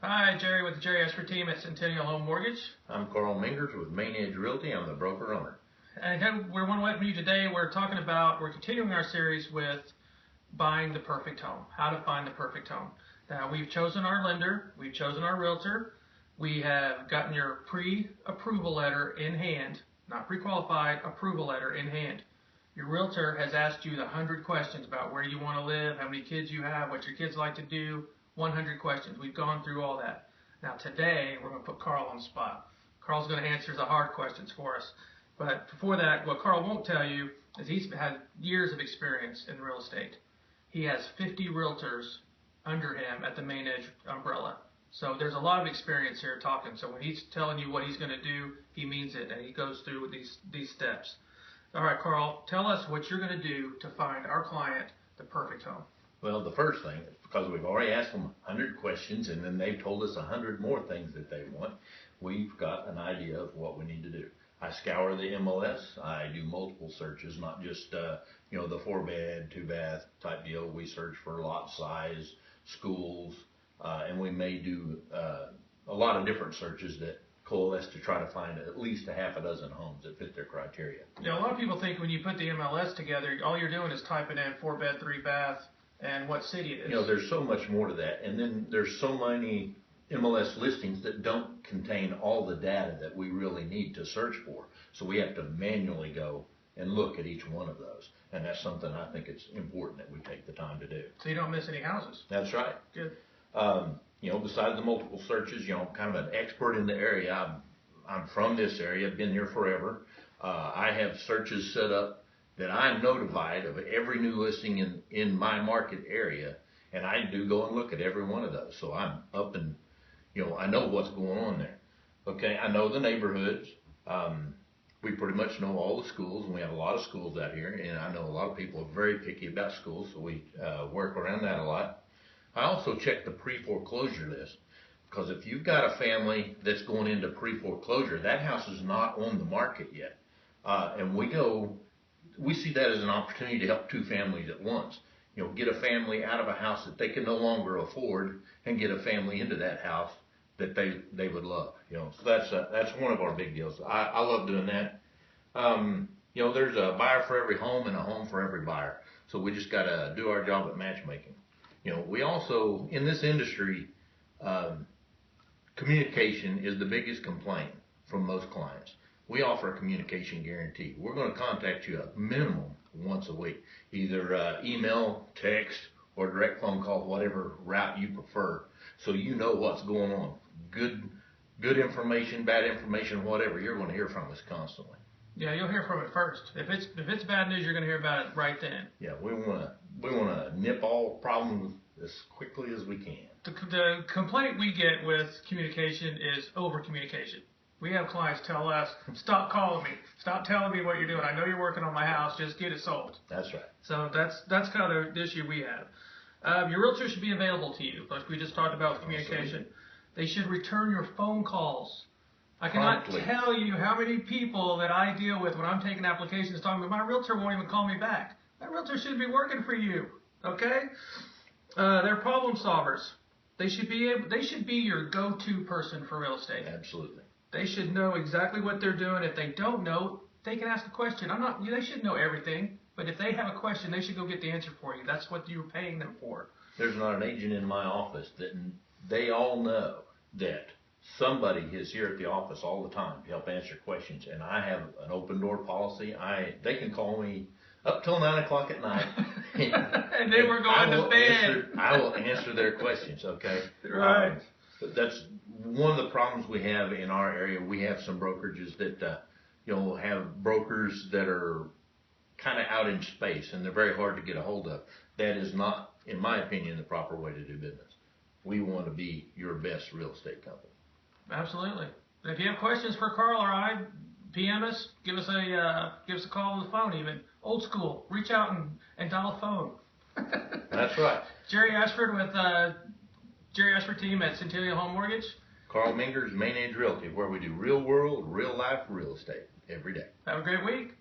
Hi, Jerry with the Jerry Ashford team at Centennial Home Mortgage. I'm Karl Mengers with Mengers Realty. I'm the broker owner. And we want to welcome you today. We're continuing our series with buying the perfect home, how to find the perfect home. Now, we've chosen our lender, we've chosen our realtor, we have gotten your pre-approval letter in hand, not pre-qualified, approval letter in hand. Your realtor has asked you the 100 questions about where you want to live, how many kids you have, what your kids like to do, 100 questions. We've gone through all that. Now today, we're going to put Karl on the spot. Karl's going to answer the hard questions for us. But before that, what Karl won't tell you is he's had years of experience in real estate. He has 50 realtors under him at the Main Edge umbrella. So there's a lot of experience here talking. So when he's telling you what he's going to do, he means it, and he goes through these steps. All right, Karl, tell us what you're going to do to find our client the perfect home. Well, the first thing, because we've already asked them 100 questions and then they've told us 100 more things that they want, we've got an idea of what we need to do. I scour the MLS. I do multiple searches, not just the 4-bed, 2-bath type deal. We search for lot size, schools, and we may do a lot of different searches that coalesce to try to find at least a half a dozen homes that fit their criteria. Yeah, a lot of people think when you put the MLS together, all you're doing is typing in 4-bed, 3-bath, and what city it is. There's so much more to that, and then there's so many MLS listings that don't contain all the data that we really need to search for. So we have to manually go and look at each one of those, and that's something I think it's important that we take the time to do. So you don't miss any houses. That's right. Good. Besides the multiple searches, I'm kind of an expert in the area. I'm from this area, been here forever. I have searches set up that I'm notified of every new listing in my market area, and I do go and look at every one of those. So I'm up and, I know what's going on there. Okay, I know the neighborhoods. We pretty much know all the schools, and we have a lot of schools out here, and I know a lot of people are very picky about schools, so we work around that a lot. I also check the pre-foreclosure list, because if you've got a family that's going into pre-foreclosure, that house is not on the market yet. And we see that as an opportunity to help two families at once. Get a family out of a house that they can no longer afford and get a family into that house that they would love. So that's one of our big deals. I love doing that. There's a buyer for every home and a home for every buyer. So we just got to do our job at matchmaking. We also, in this industry, communication is the biggest complaint from most clients. We offer a communication guarantee. We're going to contact you a minimum once a week, either email, text, or direct phone call, whatever route you prefer, so you know what's going on. Good information, bad information, whatever, you're going to hear from us constantly. Yeah, you'll hear from it first. If it's bad news, you're going to hear about it right then. Yeah, we want to nip all problems as quickly as we can. The complaint we get with communication is over communication. We have clients tell us, stop calling me, stop telling me what you're doing. I know you're working on my house, just get it sold. That's right. So that's kind of the issue we have. Your realtor should be available to you, like we just talked about with communication. Absolutely. They should return your phone calls. I cannot tell you how many people that I deal with when I'm taking applications talking about my realtor won't even call me back. That realtor should be working for you, okay? They're problem solvers. They should be your go-to person for real estate. Absolutely. They should know exactly what they're doing. If they don't know, they can ask a question. They should know everything, but if they have a question, they should go get the answer for you. That's what you're paying them for. There's not an agent in my office that they all know that somebody is here at the office all the time to help answer questions, and I have an open door policy. They can call me up till 9 o'clock at night, and then we're going to bed. I will answer their questions. Okay, right. That's one of the problems we have in our area. We have some brokerages that have brokers that are kind of out in space, and they're very hard to get a hold of. That is not, in my opinion, the proper way to do business. We want to be your best real estate company. Absolutely. If you have questions for Karl or I, PM us, give us a call on the phone even. Old school. Reach out and dial a phone. That's right. Jerry Ashford with Jerry Ashford team at Centennial Home Mortgage. Karl Mengers, Main Edge Realty, where we do real world, real life real estate every day. Have a great week.